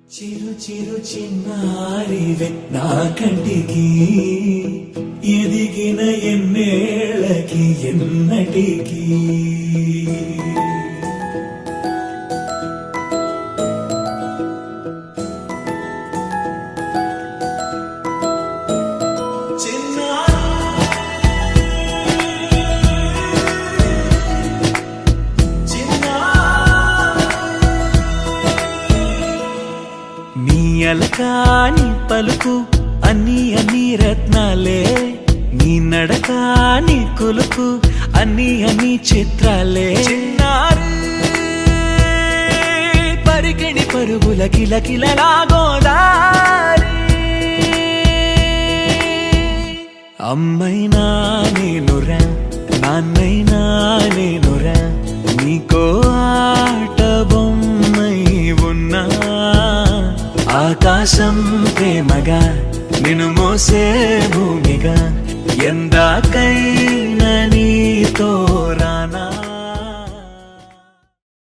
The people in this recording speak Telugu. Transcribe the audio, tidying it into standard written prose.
చిరు చిరు చిన్నారివే నా కంటికి ఎదిగిన ఎన్నేళ్ళకి ఎన్నటికి అలకాని పలుకు అన్ని అన్ని రత్నాలే నీ నడకాని కులుకు అన్ని అన్ని చిత్రాలే పరికిణి పరుగుల కిలకిలలాగోదారి అమ్మైనా నేనురా నాన్నైనా నేనురా నీకో ఆట బొమ్మై ఉన్నా ఆకాశం ప్రేమగా నిన్ను మోసే భూమిగా ఎందాకైనా నీతో రానా.